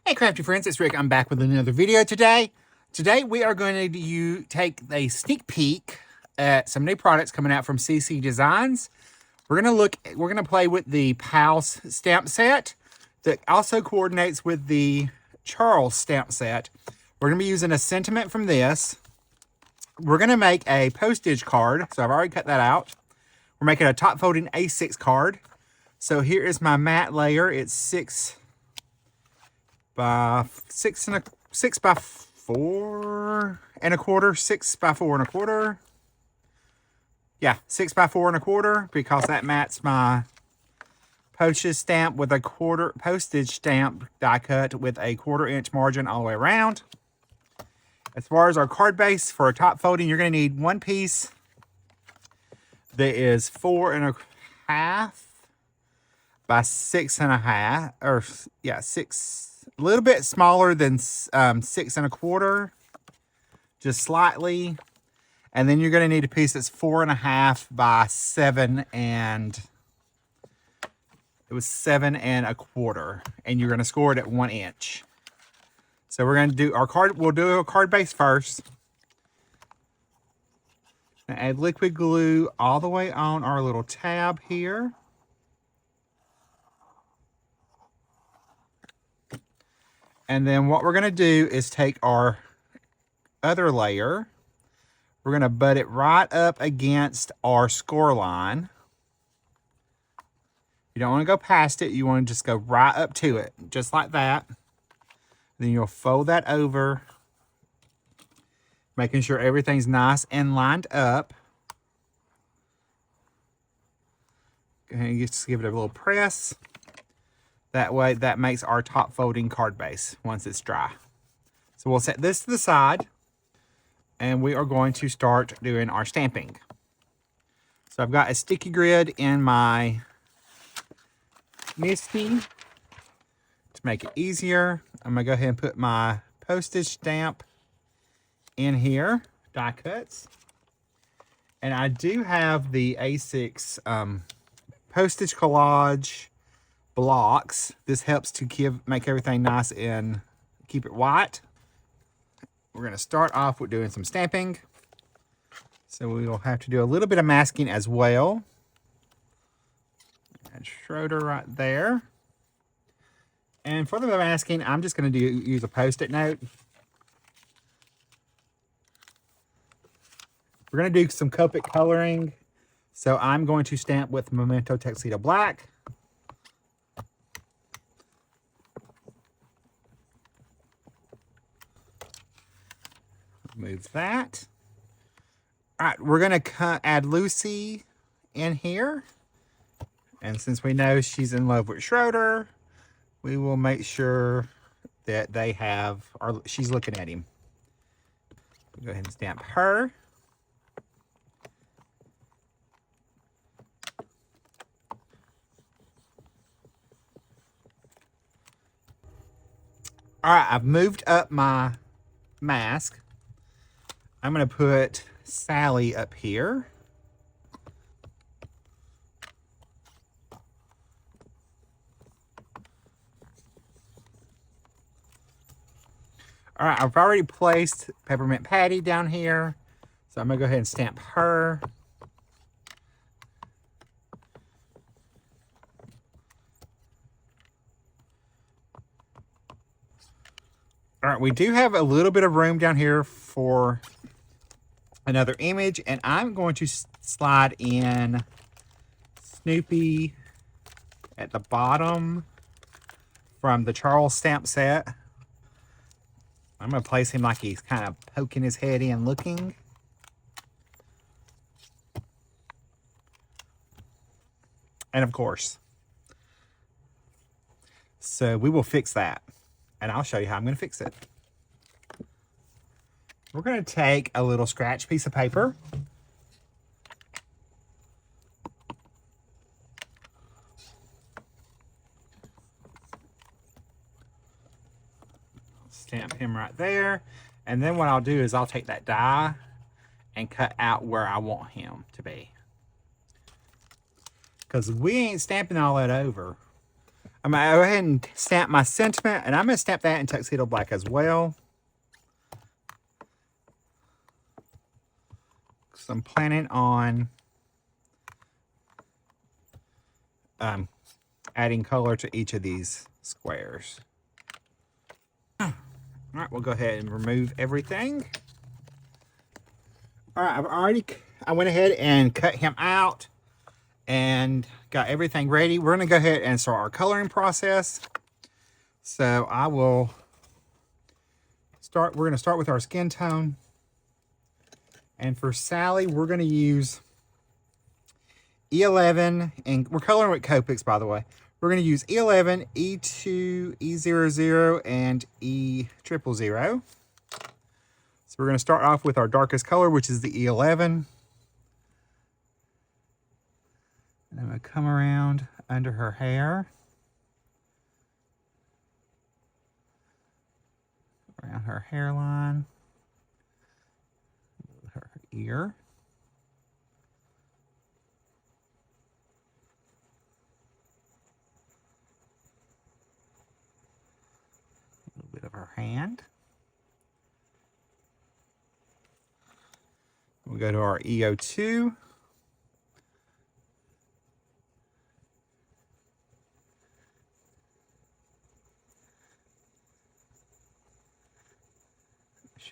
Hey crafty friends, it's Rick. I'm back with another video today. Today we are going to take a sneak peek at some new products coming out from CC Designs. We're going to play with the Pals stamp set that also coordinates with the Charles stamp set. We're going to be using a sentiment from this. We're going to make a postage card, so I've already cut that out. We're making a top folding A6 card. So here is my matte layer. It's 6 by 4 and a quarter, 6 by 4 and a quarter. Yeah, 6 by 4 and a quarter, because that matches my postage stamp with a postage stamp die cut with a 1/4 inch margin all the way around. As far as our card base for a top folding, you're going to need one piece that is 4 1/2 by 6 1/2, or yeah, 6. A little bit smaller than 6 1/4, just slightly. And then you're going to need a piece that's 4 1/2 by 7 7 1/4, and you're going to score it at 1 inch. So we're going to do our card. We'll do a card base first. Add liquid glue all the way on our little tab here. And then what we're going to do is take our other layer. We're going to butt it right up against our score line. You don't want to go past it. You want to just go right up to it, just like that. Then you'll fold that over, making sure everything's nice and lined up. Go ahead and just give it a little press. That way, that makes our top folding card base once it's dry. So we'll set this to the side, and we are going to start doing our stamping. So I've got a sticky grid in my Misty. To make it easier, I'm gonna go ahead and put my postage stamp in here, die cuts. And I do have the A6 Postage Collage blocks. This helps to make everything nice and keep it white. We're going to start off with doing some stamping. So we will have to do a little bit of masking as well. And Schroeder right there. And for the masking, I'm just going to use a Post-it note. We're going to do some Copic coloring. So I'm going to stamp with Memento Tuxedo Black. Move that. All right, we're going to add Lucy in here. And since we know she's in love with Schroeder, we will make sure that she's looking at him. Go ahead and stamp her. All right, I've moved up my mask. I'm going to put Sally up here. All right, I've already placed Peppermint Patty down here. So I'm going to go ahead and stamp her. All right, we do have a little bit of room down here for another image, and I'm going to slide in Snoopy at the bottom from the Charles stamp set. I'm going to place him like he's kind of poking his head in looking. And of course. So we will fix that, and I'll show you how I'm going to fix it. We're going to take a little scratch piece of paper. Stamp him right there. And then what I'll do is I'll take that die and cut out where I want him to be. Because we ain't stamping all that over. I'm going to go ahead and stamp my sentiment, and I'm going to stamp that in Tuxedo Black as well. So I'm planning on adding color to each of these squares. All right, we'll go ahead and remove everything. All right, I went ahead and cut him out and got everything ready. We're going to go ahead and start our coloring process. So I will start, we're going to start with our skin tone. And for Sally, we're going to use E11, and we're coloring with Copics, by the way. We're going to use E11, E2, E00, and E000. So we're going to start off with our darkest color, which is the E11. And I'm going to come around under her hair. Around her hairline. Her ear. A little bit of her hand. We'll go to our EO2.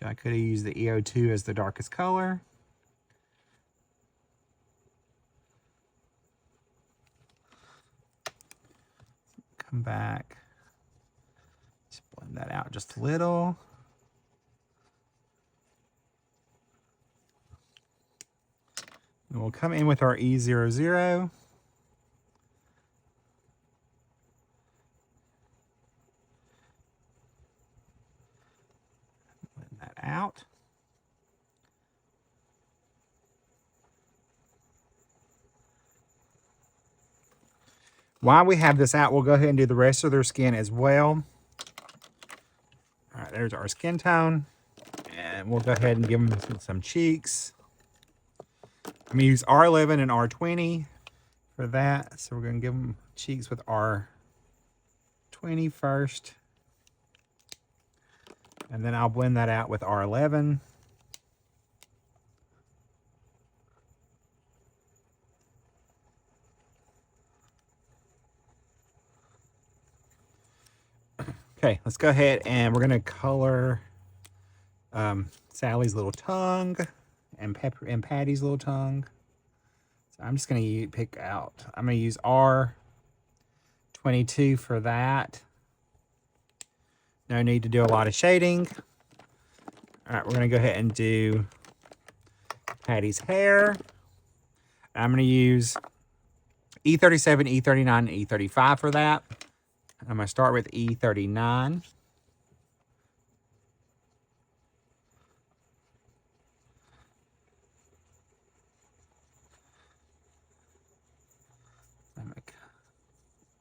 I could have used the EO2 as the darkest color. Come back. Just blend that out just a little. And we'll come in with our E00. Blend that out. While we have this out, we'll go ahead and do the rest of their skin as well. All right, there's our skin tone. And we'll go ahead and give them some cheeks. I'm going to use R11 and R20 for that. So we're going to give them cheeks with R20 first. And then I'll blend that out with R11. Okay, let's go ahead and we're going to color Sally's little tongue and Patty's little tongue. So I'm just going to pick out, I'm going to use R22 for that. No need to do a lot of shading. All right, we're going to go ahead and do Patty's hair. I'm going to use E37, E39, and E35 for that. I'm going to start with E39.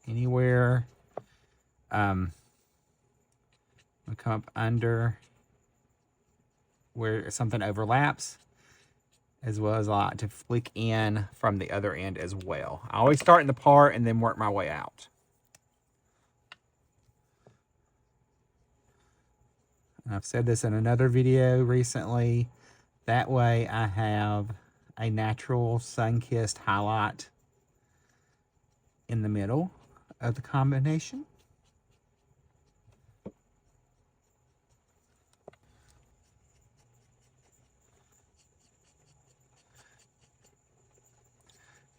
Anywhere. I'm going to come up under where something overlaps, as well as I like to flick in from the other end as well. I always start in the part and then work my way out. I've said this in another video recently. That way I have a natural sun-kissed highlight in the middle of the combination.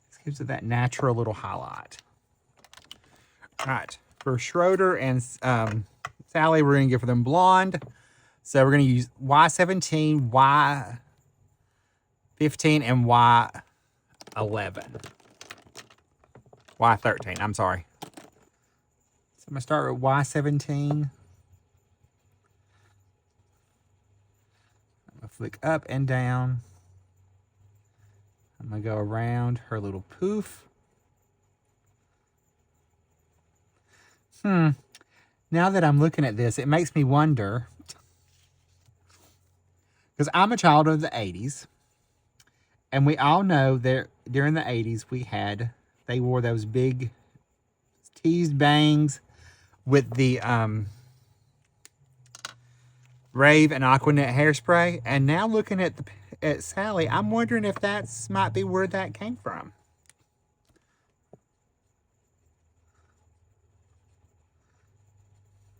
This gives it that natural little highlight. All right, for Schroeder and Sally, we're going to go for them blonde. So we're going to use Y17, Y15, and Y11. Y13, I'm sorry. So I'm going to start with Y17. I'm going to flick up and down. I'm going to go around her little poof. Now that I'm looking at this, it makes me wonder, because I'm a child of the 80s, and we all know that during the 80s they wore those big teased bangs with the Rave and Aquanet hairspray. And now looking at Sally, I'm wondering if that's might be where that came from.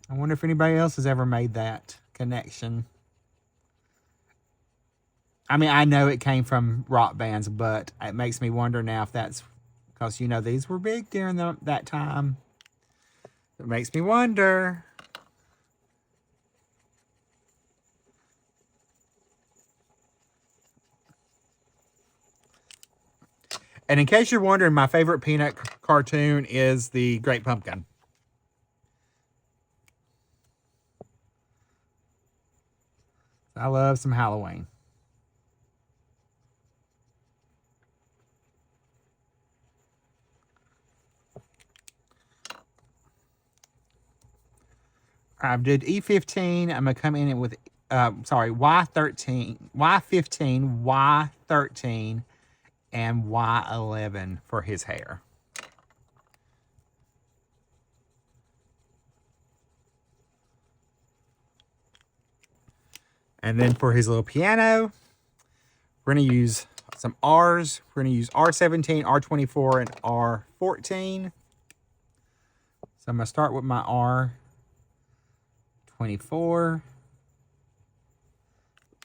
I wonder if anybody else has ever made that connection. I mean, I know it came from rock bands, but it makes me wonder now if that's because, you know, these were big during that time. It makes me wonder. And in case you're wondering, my favorite Peanut cartoon is the Great Pumpkin. I love some Halloween. I did E15. I'm going to come in with, Y13, Y15, Y13, and Y11 for his hair. And then for his little piano, we're going to use some R's. We're going to use R17, R24, and R14. So I'm going to start with my R24.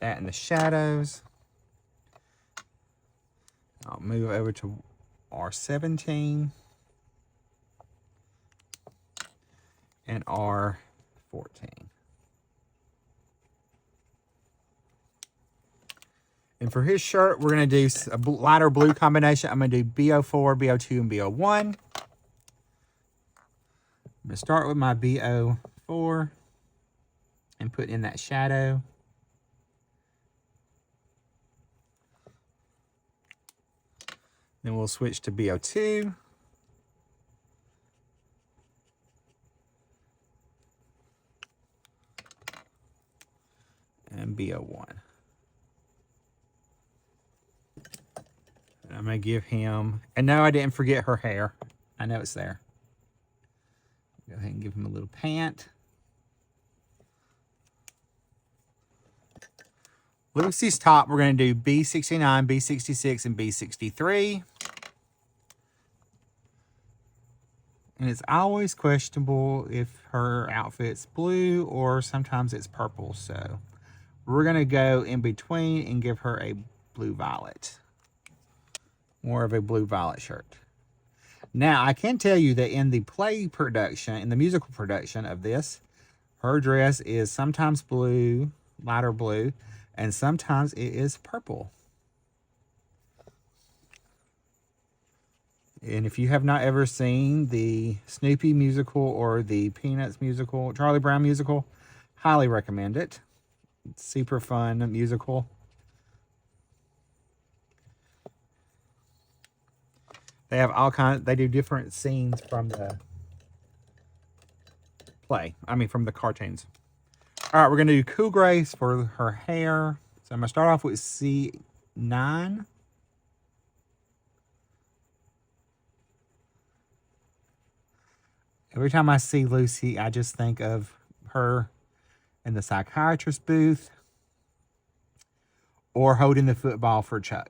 That in the shadows. I'll move over to R17 and R14. And for his shirt, we're going to do a lighter blue combination. I'm going to do BO4, BO2, and BO1. I'm going to start with my BO4 and put in that shadow. Then we'll switch to BO2. And BO1. And I'm going to give him, and no, I didn't forget her hair. I know it's there. Go ahead and give him a little pant. Lucy's top, we're going to do B69, B66, and B63. And it's always questionable if her outfit's blue or sometimes it's purple. So we're going to go in between and give her a blue-violet. More of a blue-violet shirt. Now, I can tell you that in the play production, in the musical production of this, her dress is sometimes blue, lighter blue, and sometimes it is purple. And if you have not ever seen the Snoopy musical or the Peanuts musical, Charlie Brown musical, highly recommend it. It's super fun musical. They have all kinds, they do different scenes from the play. I mean, from the cartoons. All right, we're going to do Cool Grace for her hair. So I'm going to start off with C9. Every time I see Lucy, I just think of her in the psychiatrist booth or holding the football for Chuck.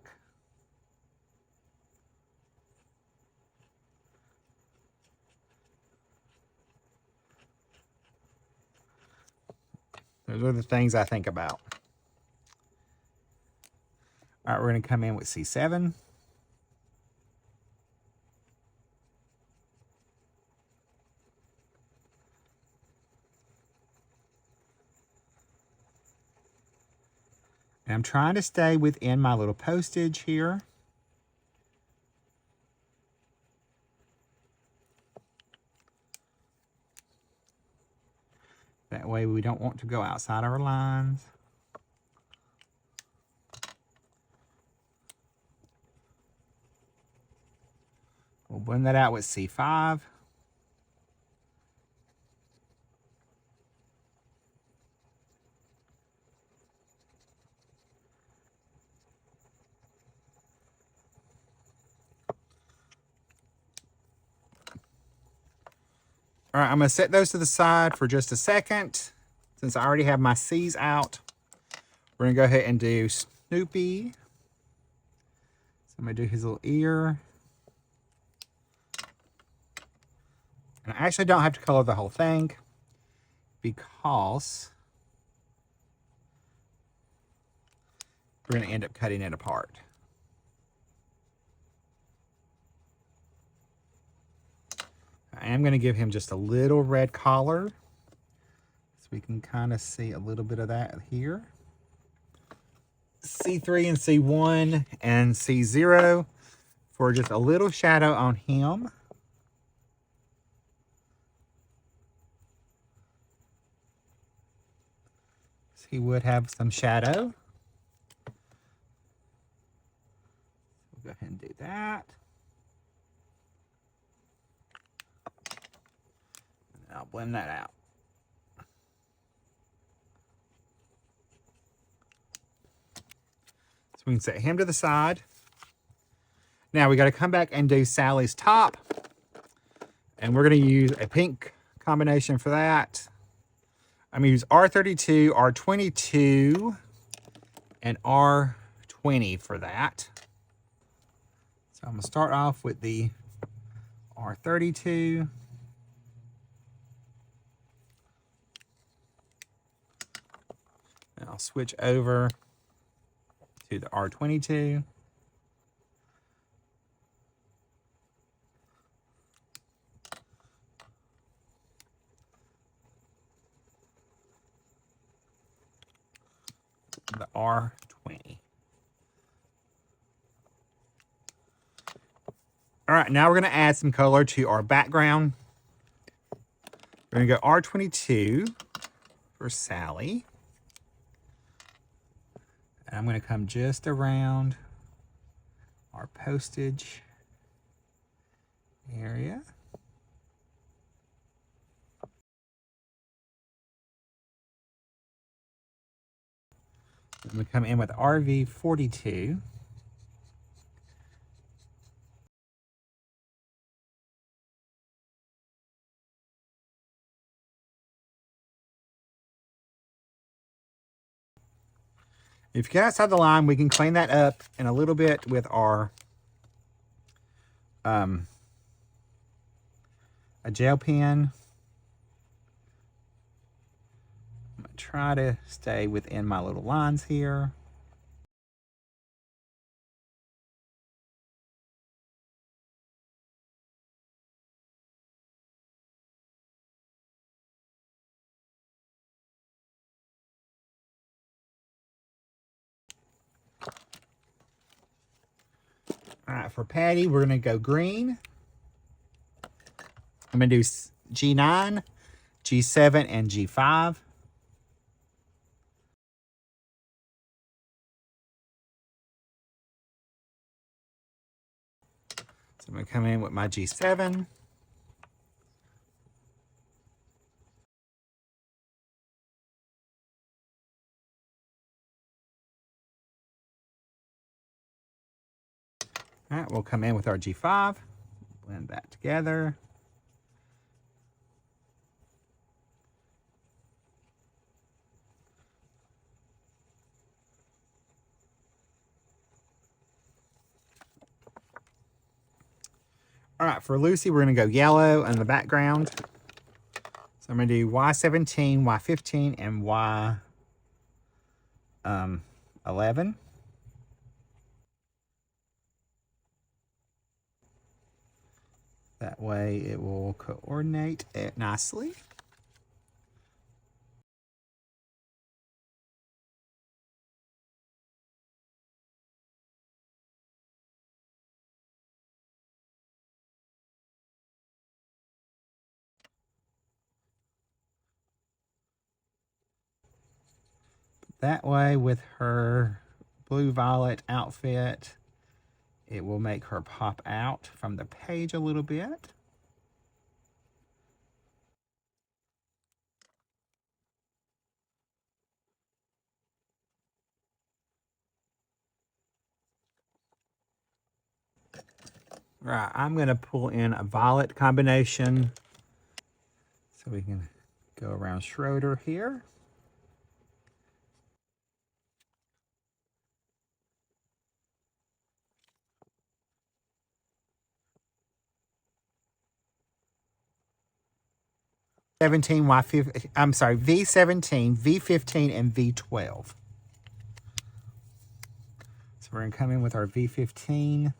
Those are the things I think about. All right, we're going to come in with C7. And I'm trying to stay within my little postage here. That way we don't want to go outside our lines. We'll blend that out with C5. All right, I'm going to set those to the side for just a second. Since I already have my C's out, we're going to go ahead and do Snoopy. So I'm going to do his little ear. And I actually don't have to color the whole thing because we're going to end up cutting it apart. I am going to give him just a little red collar so we can kind of see a little bit of that here. C3 and C1 and C0 for just a little shadow on him. So he would have some shadow. We'll go ahead and do that. And I'll blend that out. So we can set him to the side. Now we got to come back and do Sally's top. And we're going to use a pink combination for that. I'm going to use R32, R22, and R20 for that. So I'm going to start off with the R32. And I'll switch over to the R22. The R20. All right, now we're going to add some color to our background. We're going to go R22 for Sally. And I'm going to come just around our postage area. I'm going to come in with RV42. If you get outside the line, we can clean that up in a little bit with our a gel pen. I'm going to try to stay within my little lines here. All right, for Patty, we're going to go green. I'm going to do G9, G7, and G5. So I'm going to come in with my G7. All right, we'll come in with our G5. Blend that together. All right, for Lucy, we're going to go yellow in the background. So I'm going to do Y17, Y15, and Y11. That way it will coordinate it nicely. That way with her blue-violet outfit, it will make her pop out from the page a little bit. Right, I'm going to pull in a violet combination. So we can go around Schroeder here. I'm sorry, V17, V15, and V12. So we're going to come in with our V15.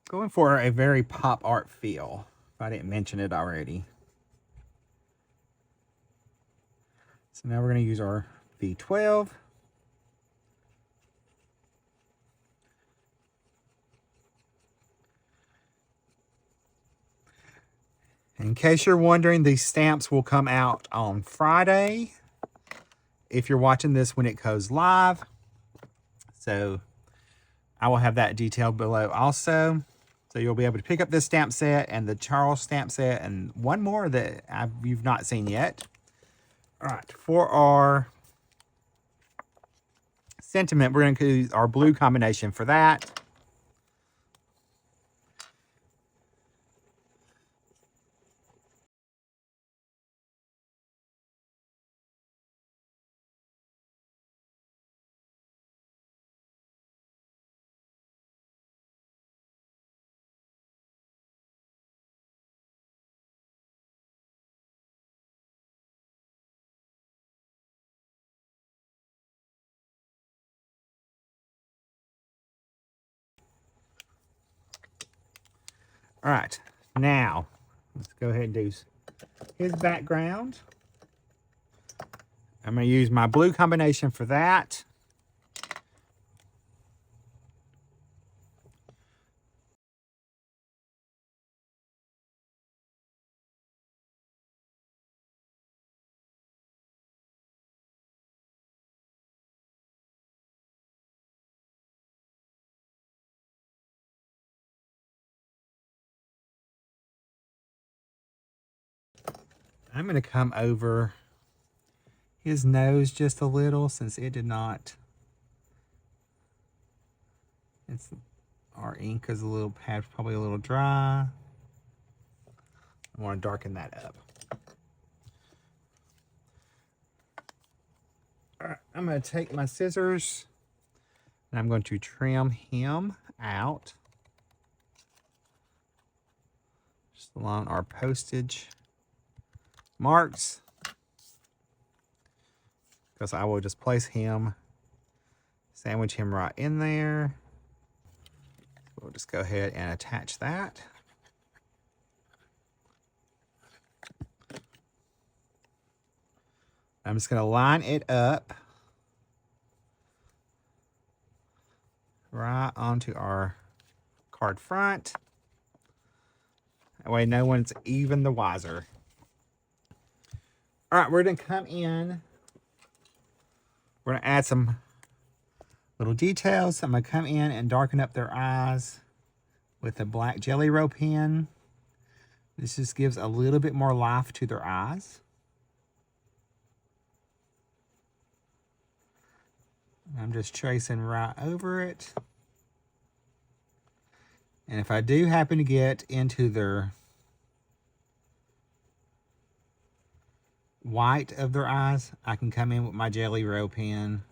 Going for a very pop art feel, if I didn't mention it already. So now we're going to use our V12. In case you're wondering, these stamps will come out on Friday if you're watching this when it goes live. So I will have that detailed below also. So you'll be able to pick up this stamp set and the Charles stamp set and one more that you've not seen yet. All right, for our sentiment, we're going to use our blue combination for that. All right, now let's go ahead and do his background. I'm going to use my blue combination for that. I'm going to come over his nose just a little since it did not. Our ink is a little pad, probably a little dry. I want to darken that up. All right, I'm going to take my scissors and I'm going to trim him out just along our postage marks, because I will just place him, sandwich him right in there. We'll just go ahead and attach that. I'm just going to line it up right onto our card front. That way no one's even the wiser. All right, we're going to come in. We're going to add some little details. I'm going to come in and darken up their eyes with a black Jelly Roll pen. This just gives a little bit more life to their eyes. I'm just tracing right over it. And if I do happen to get into their white of their eyes, I can come in with my Jelly Roll pen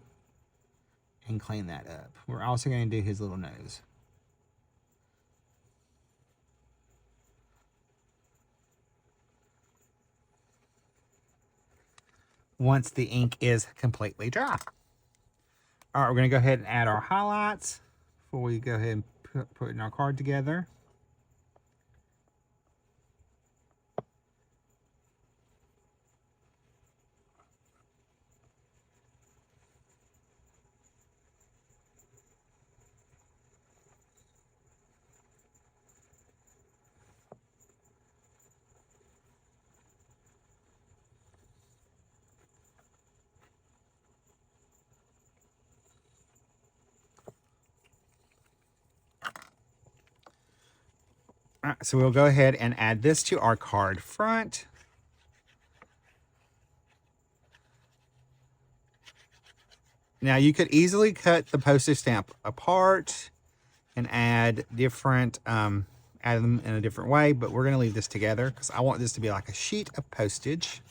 and clean that up. We're also going to do his little nose. Once the ink is completely dry. All right, we're going to go ahead and add our highlights before we go ahead and put in our card together. All right, so we'll go ahead and add this to our card front. Now you could easily cut the postage stamp apart and add different, add them in a different way, but we're gonna leave this together because I want this to be like a sheet of postage.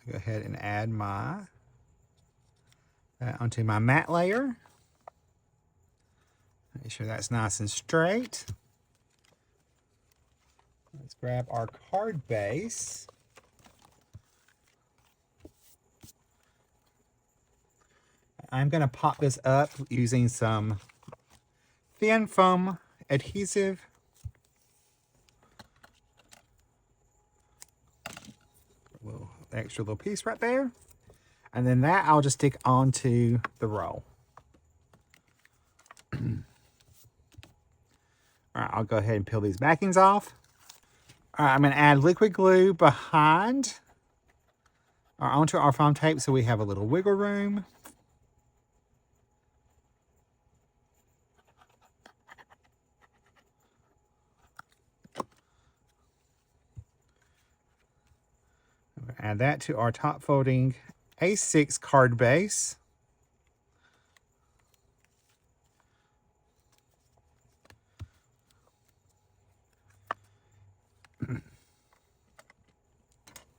Go ahead and add my onto my matte layer. Make sure that's nice and straight. Let's grab our card base. I'm going to pop this up using some thin foam adhesive. A little extra little piece right there. And then that I'll just stick onto the roll. All right, I'll go ahead and peel these backings off. All right, I'm going to add liquid glue behind or onto our foam tape so we have a little wiggle room. Add that to our top folding A6 card base.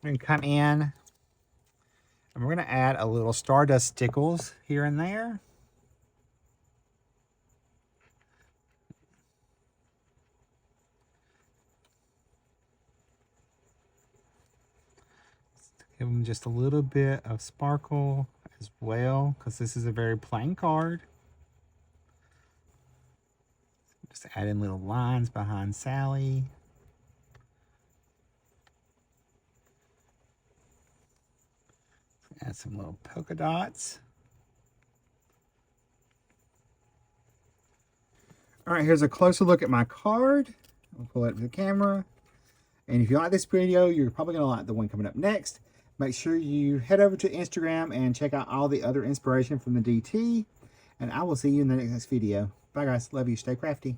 And come in and we're going to add a little Stardust stickles here and there. Give them just a little bit of sparkle as well, because this is a very plain card. Just add in little lines behind Sally. Add some little polka dots. All right, here's a closer look at my card. I'll pull it up to the camera. And if you like this video, you're probably going to like the one coming up next. Make sure you head over to Instagram and check out all the other inspiration from the DT. And I will see you in the next video. Bye, guys. Love you. Stay crafty.